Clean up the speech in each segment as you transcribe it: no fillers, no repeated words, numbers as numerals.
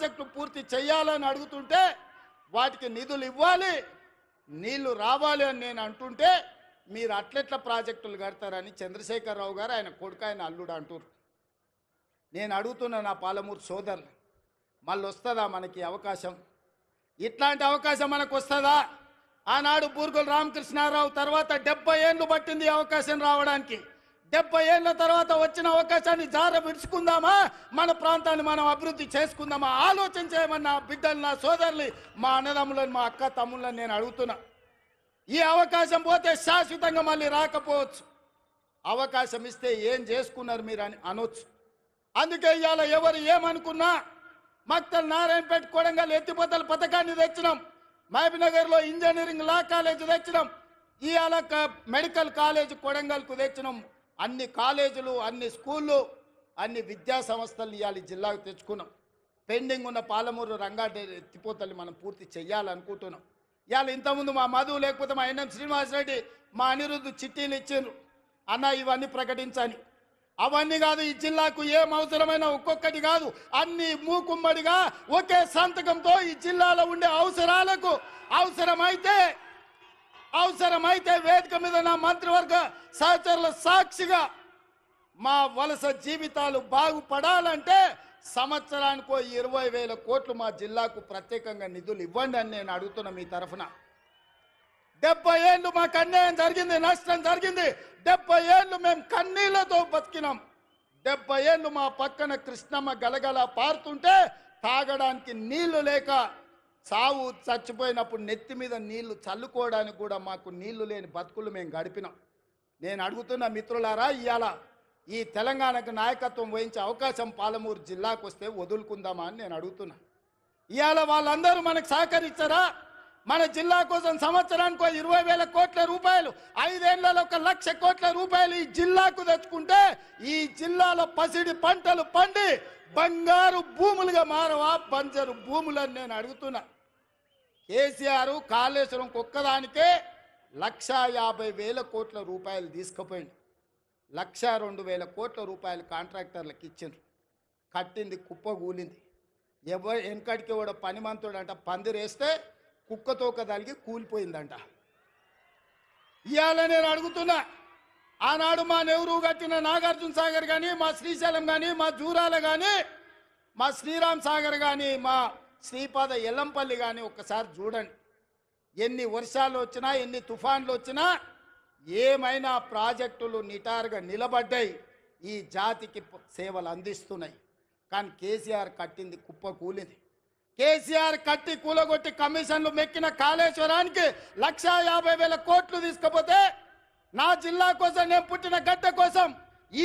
Project పూర్తి చేయాలని అడుగుతుంటే వాటికి నిధులు ఇవ్వాలి, నీళ్లు రావాలి అని నేను అంటుంటే మీరు అట్లెట్ల ప్రాజెక్టులు కడతారని చంద్రశేఖరరావు గారు ఆయన కొడుకు ఆయన అల్లుడు అంటారు. నేను అడుగుతున్నా నా పాలమూరు సోదరులు, మళ్ళీ వస్తుందా మనకి అవకాశం? ఇట్లాంటి అవకాశం మనకు వస్తుందా? ఆనాడు బూర్గుల రామకృష్ణారావు తర్వాత 70 ఏళ్ళు పట్టింది అవకాశం రావడానికి. 70 ఏళ్ళ తర్వాత వచ్చిన అవకాశాన్ని జార విడుచుకుందామా, మన ప్రాంతాన్ని మనం అభివృద్ధి చేసుకుందామా? ఆలోచన చేయమని నా బిడ్డలు, నా సోదరులు, మా అన్నదమ్ములను, మా అక్క తమ్ముళ్ళని నేను అడుగుతున్నా. ఈ అవకాశం పోతే శాశ్వతంగా మళ్ళీ రాకపోవచ్చు. అవకాశం ఇస్తే ఏం చేసుకున్నారు మీరు అని అనొచ్చు. అందుకే ఇవాళ ఎవరు ఏమనుకున్నా మక్తల్ నారాయణపేట కొడంగల్ ఎత్తిపోతల పథకాన్ని తెచ్చినాం, మహబూబ్నగర్లో ఇంజనీరింగ్ లా కాలేజ్ తెచ్చినాం, ఇవాళ మెడికల్ కాలేజ్ కొడంగల్కు తెచ్చినాం. అన్ని కాలేజీలు, అన్ని స్కూళ్ళు, అన్ని విద్యా సంస్థలు ఇవాళ జిల్లాకు తెచ్చుకున్నాం. పెండింగ్ ఉన్న పాలమూరు రంగారెడ్డి ఎత్తిపోతల్ని మనం పూర్తి చేయాలనుకుంటున్నాం. ఇవాళ ఇంతకుముందు మా మధు లేకపోతే మా ఎన్ఎం శ్రీనివాసరెడ్డి, మా అనిరుద్ధు చిట్టీలు ఇచ్చిండ్రు, అన్న ఇవన్నీ ప్రకటించని. అవన్నీ కాదు, ఈ జిల్లాకు ఏం అవసరమైన ఒక్కొక్కటి కాదు, అన్ని మూకుమ్మడిగా ఒకే సంతకంతో ఈ జిల్లాలో ఉండే అవసరాలకు అవసరమైతే వేదిక మీద నా మంత్రివర్గ సహచరుల సాక్షిగా మా వలస జీవితాలు బాగుపడాలంటే సంవత్సరానికో 20,000 కోట్లు మా జిల్లాకు ప్రత్యేకంగా నిధులు ఇవ్వండి అని నేను అడుగుతున్నా మీ తరఫున. 70 ఏళ్ళు మాకు అన్యాయం జరిగింది, నష్టం జరిగింది. 70 ఏళ్ళు మేము కన్నీళ్లతో బతికినాం. 70 ఏళ్ళు మా పక్కన కృష్ణమ్మ గలగల పారుతుంటే తాగడానికి నీళ్లు లేక సావు చచ్చిపోయినప్పుడు నెత్తి మీద నీళ్లు చల్లుకోవడానికి కూడా మాకు నీళ్లు లేని బతుకులు మేము గడిపినాం. నేను అడుగుతున్న మిత్రులారా, ఇవాళ ఈ తెలంగాణకు నాయకత్వం వహించే అవకాశం పాలమూరు జిల్లాకు వస్తే వదులుకుందామా అని నేను అడుగుతున్నా. ఇవాళ వాళ్ళందరూ మనకు సహకరించారా? మన జిల్లా కోసం సంవత్సరానికి 20,000 కోట్ల రూపాయలు, 5 ఏళ్లలో 1,00,000 కోట్ల రూపాయలు ఈ జిల్లాకు తెచ్చుకుంటే ఈ జిల్లాలో పసిడి పంటలు పండి బంగారు భూములుగా మారవా బంజరు భూములని నేను అడుగుతున్నా. కేసీఆర్ కాళేశ్వరం ఒక్కదానికే 1,50,000 కోట్ల రూపాయలు తీసుకుపోయింది. 1,02,000 కోట్ల రూపాయలు కాంట్రాక్టర్లకు ఇచ్చిండ్రు. కట్టింది కుప్ప కూలింది. ఎవరు వెనకడికి కూడా పనిమంతుడు అంట పందిరేస్తే కుక్కతోక తలిగి కూలిపోయిందంట. ఇవాళ నేను అడుగుతున్నా, ఆనాడు మా నెహ్రూ కట్టిన నాగార్జున సాగర్ కానీ, మా శ్రీశైలం కానీ, మా జూరాల కానీ, మా శ్రీరామ్ సాగర్ కానీ, మా శ్రీపాద ఎల్లంపల్లి కానీ ఒక్కసారి చూడండి. ఎన్ని వర్షాలు వచ్చినా, ఎన్ని తుఫాన్లు వచ్చినా ఏమైనా ప్రాజెక్టులు నిటారుగా నిలబడ్డాయి, ఈ జాతికి సేవలు అందిస్తున్నాయి. కానీ కేసీఆర్ కట్టింది కుప్ప కూలింది. కేసీఆర్ కట్టి కూలగొట్టి కమిషన్లు మెక్కిన కాళేశ్వరానికి 1,50,000 కోట్లు తీసుకపోతే నా జిల్లా కోసం, నేను పుట్టిన గడ్డ కోసం,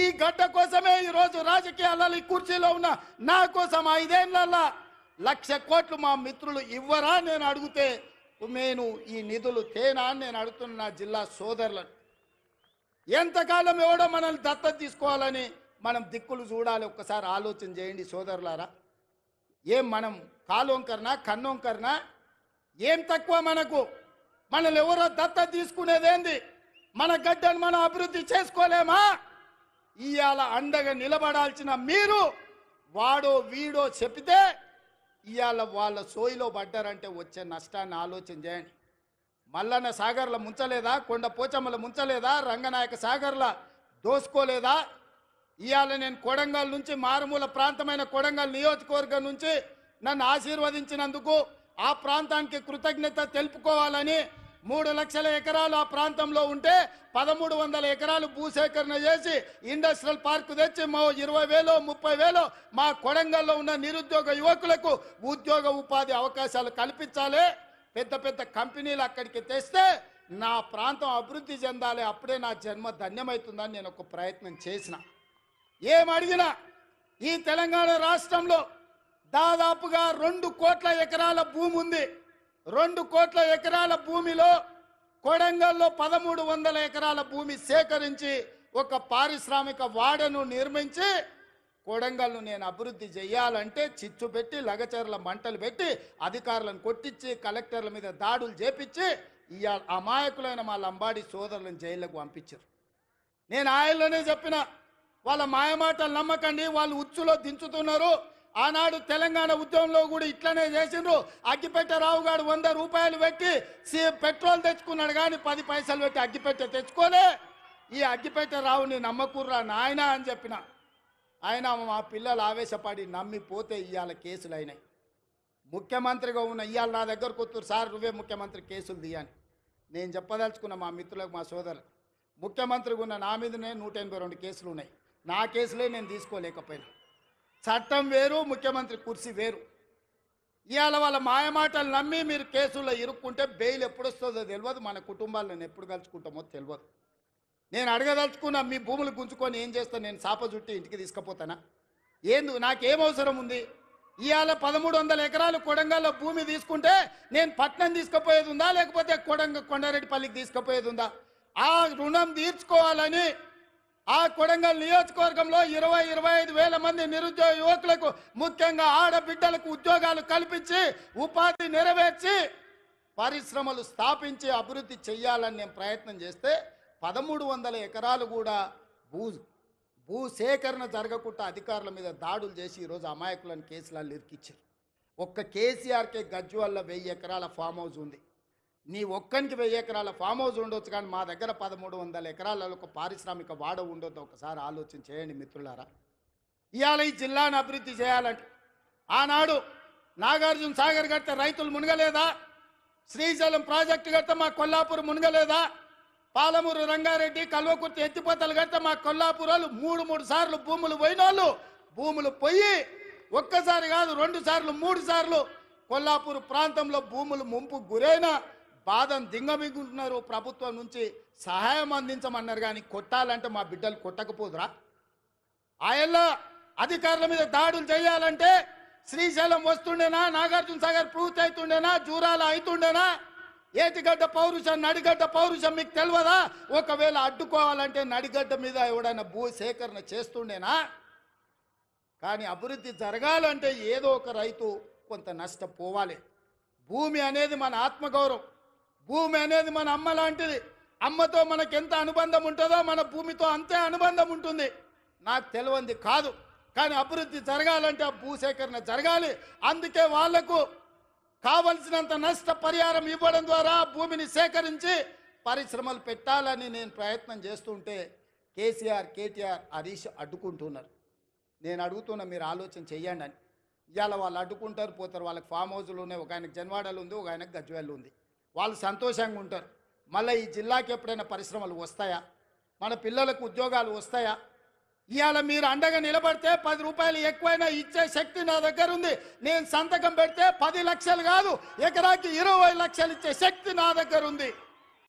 ఈ గడ్డ కోసమే ఈరోజు రాజకీయాలలో ఈ కుర్చీలో ఉన్న నా కోసం 5 ఏళ్లలో 1,00,000 కోట్లు మా మిత్రులు ఇవ్వరా నేను అడిగితే నేను ఈ నిధులు తేనా అని నేను అడుగుతున్న నా జిల్లా సోదరులను. ఎంతకాలం ఎవడో మనల్ని దత్తత తీసుకోవాలని మనం దిక్కులు చూడాలి. ఒక్కసారి ఆలోచన చేయండి సోదరులారా. ఏం మనం కాలోంకరనా కన్నోంకరనా? ఏం తక్కువ మనకు? మనల్ని ఎవరో దత్తత తీసుకునేదేంది? మన గడ్డను మనం అభివృద్ధి చేసుకోలేమా? ఇవాళ అండగా నిలబడాల్సిన మీరు వాడో వీడో చెప్తే ఇవాళ వాళ్ళ సోయిలో పడ్డారంటే వచ్చే నష్టాన్ని ఆలోచన చేయండి. మల్లన్న సాగర్ల ముంచలేదా? కొండ పోచమ్మల ముంచలేదా? రంగనాయక సాగర్ల దోసుకోలేదా? ఇవాళ నేను కొడంగల్ నుంచి, మారుమూల ప్రాంతమైన కొడంగల్ నియోజకవర్గం నుంచి నన్ను ఆశీర్వదించినందుకు ఆ ప్రాంతానికి కృతజ్ఞత తెలుపుకోవాలని 3 లక్షల ఎకరాలు ఆ ప్రాంతంలో ఉంటే 1,300 ఎకరాలు భూసేకరణ చేసి ఇండస్ట్రియల్ పార్కు తెచ్చి 20,000 30,000 మా కొడంగల్లో ఉన్న నిరుద్యోగ యువకులకు ఉద్యోగ ఉపాధి అవకాశాలు కల్పించాలి. పెద్ద పెద్ద కంపెనీలు అక్కడికి తెస్తే నా ప్రాంతం అభివృద్ధి చెందాలి. అప్పుడే నా జన్మ ధన్యమవుతుందని నేను ఒక ప్రయత్నం చేసిన. ఏమడిగినా ఈ తెలంగాణ రాష్ట్రంలో దాదాపుగా 2 కోట్ల ఎకరాల భూమి ఉంది. 2 కోట్ల ఎకరాల భూమిలో కొడంగల్లో 1,300 ఎకరాల భూమి సేకరించి ఒక పారిశ్రామిక వాడను నిర్మించి కొడంగల్ను నేను అభివృద్ధి చేయాలంటే చిచ్చు పెట్టి, లగచర్ల మంటలు పెట్టి, అధికారులను కొట్టించి, కలెక్టర్ల మీద దాడులు చేపించి ఇవాళ అమాయకులైన మా లంబాడి సోదరులను జైళ్లకు పంపించారు. నేను ఆయనలోనే చెప్పిన, వాళ్ళ మాయమాటలు నమ్మకండి, వాళ్ళు ఉచ్చులో దించుతున్నారు. ఆనాడు తెలంగాణ ఉద్యమంలో కూడా ఇట్లనే చేసిండ్రు. అగ్గిపెట్టె రావు గారు 100 రూపాయలు పెట్టి పెట్రోల్ తెచ్చుకున్నాడు, కానీ 10 పైసలు పెట్టి అగ్గిపెట్టె తెచ్చుకోలే. ఈ అగ్గిపెట్టె రావుని నమ్మకుర్రా నాయన అని చెప్పిన. ఆయన మా పిల్లలు ఆవేశపడి నమ్మిపోతే ఇవాళ కేసులు అయినాయి. ముఖ్యమంత్రిగా ఉన్న ఇవాళ నా దగ్గరకు వస్తారు, సార్ నువ్వే ముఖ్యమంత్రి కేసులు తీయని. నేను చెప్పదలుచుకున్న మా మిత్రులకు, మా సోదరులు, ముఖ్యమంత్రిగా ఉన్న నా మీదనే 182 కేసులు ఉన్నాయి. నా కేసులే నేను తీసుకోలేకపోయినా. చట్టం వేరు, ముఖ్యమంత్రి కుర్చీ వేరు. ఇవాళ వాళ్ళ మాయమాటలు నమ్మి మీరు కేసుల్లో ఇరుక్కుంటే బెయిల్ ఎప్పుడు వస్తుందో తెలియదు, మన కుటుంబాలను ఎప్పుడు కలుసుకుంటామో తెలియదు. నేను అడగదలుచుకున్నా, మీ భూములు గుంజుకొని ఏం చేస్తాను? నేను చాప చుట్టి ఇంటికి తీసుకుపోతానా? నాకేం అవసరం ఉంది? ఇవాళ 1300 ఎకరాలు కొడంగల్లో భూమి తీసుకుంటే నేను పట్నం తీసుకుపోయేది ఉందా, లేకపోతే కొండారెడ్డిపల్లికి తీసుకుపోయేది ఉందా? ఆ రుణం తీర్చుకోవాలని ఆ కొడంగల్ నియోజకవర్గంలో 20-25 వేల మంది నిరుద్యోగ యువకులకు, ముఖ్యంగా ఆడబిడ్డలకు ఉద్యోగాలు కల్పించి ఉపాధి నెరవేర్చి పరిశ్రమలు స్థాపించి అభివృద్ధి చేయాలని నేను ప్రయత్నం చేస్తే 1300 ఎకరాలు కూడా భూసేకరణ జరగకుండా అధికారుల మీద దాడులు చేసి ఈరోజు అమాయకులను కేసులలో ఇరికిచ్చారు. ఒక్క కేసీఆర్కే గజ్వేల్లో 1000 ఎకరాల ఫామ్ హౌస్ ఉంది. నీ ఒక్కనికి 1000 ఎకరాల ఫామ్ హౌస్ ఉండొచ్చు, కానీ మా దగ్గర 1300 ఎకరాలలో ఒక పారిశ్రామిక వాడ ఉండొద్దు. ఒకసారి ఆలోచన చేయండి మిత్రులారా. ఇవాళ ఈ జిల్లాను అభివృద్ధి చేయాలంటే ఆనాడు నాగార్జున సాగర్ కడితే రైతులు మునగలేదా? శ్రీశైలం ప్రాజెక్టు కడితే మా కొల్లాపూర్ మునగలేదా? పాలమూరు రంగారెడ్డి కల్వకుర్తి ఎత్తిపోతలు కడితే మా కొల్లాపూరాలు 3 సార్లు భూములు పోయిన వాళ్ళు, భూములు పోయి ఒక్కసారి కాదు 2 సార్లు 3 సార్లు కొల్లాపూర్ ప్రాంతంలో భూములు ముంపు గురైన బాధను దింగమింగుంటున్నారు. ప్రభుత్వం నుంచి సహాయం అందించమన్నారు, కానీ కొట్టాలంటే మా బిడ్డలు కొట్టకపోదురా? ఆయల్లో అధికారుల మీద దాడులు చేయాలంటే శ్రీశైలం వస్తుండేనా? నాగార్జున సాగర్ పూర్తి అవుతుండేనా? జూరాల అవుతుండేనా? ఏటిగడ్డ పౌరుషం, నడిగడ్డ పౌరుషం మీకు తెలియదా? ఒకవేళ అడ్డుకోవాలంటే నడిగడ్డ మీద ఎవడైనా భూ సేకరణ చేస్తుండేనా? కానీ అభివృద్ధి జరగాలంటే ఏదో ఒక రైతు కొంత నష్టపోవాలి. భూమి అనేది మన ఆత్మగౌరవం, భూమి అనేది మన అమ్మ లాంటిది. అమ్మతో మనకు ఎంత అనుబంధం ఉంటుందో మన భూమితో అంతే అనుబంధం ఉంటుంది. నాకు తెలియంది కాదు, కానీ అభివృద్ధి జరగాలంటే ఆ భూసేకరణ జరగాలి. అందుకే వాళ్లకు కావలసినంత నష్ట పరిహారం ఇవ్వడం ద్వారా భూమిని సేకరించి పరిశ్రమలు పెట్టాలని నేను ప్రయత్నం చేస్తుంటే కేసీఆర్, కేటీఆర్, హరీష్ అడ్డుకుంటున్నారు. నేను అడుగుతున్నా, మీరు ఆలోచన చెయ్యండి అని. ఇవాళ వాళ్ళు అడ్డుకుంటారు, పోతారు. వాళ్ళకి ఫామ్ హౌస్లు ఉన్నాయి, ఒక ఆయనకు జన్వాడలు ఉంది, ఒక ఆయనకు గజ్వేల్ ఉంది. వాళ్ళు సంతోషంగా ఉంటారు. మళ్ళీ ఈ జిల్లాకి ఎప్పుడైనా పరిశ్రమలు వస్తాయా? మన పిల్లలకు ఉద్యోగాలు వస్తాయా? ఇవాళ మీరు అండగా నిలబడితే 10 రూపాయలు ఎక్కువైనా ఇచ్చే శక్తి నా దగ్గర ఉంది. నేను సంతకం పెడితే 10 లక్షలు కాదు, ఎకరాకి 20 లక్షలు ఇచ్చే శక్తి నా దగ్గర ఉంది.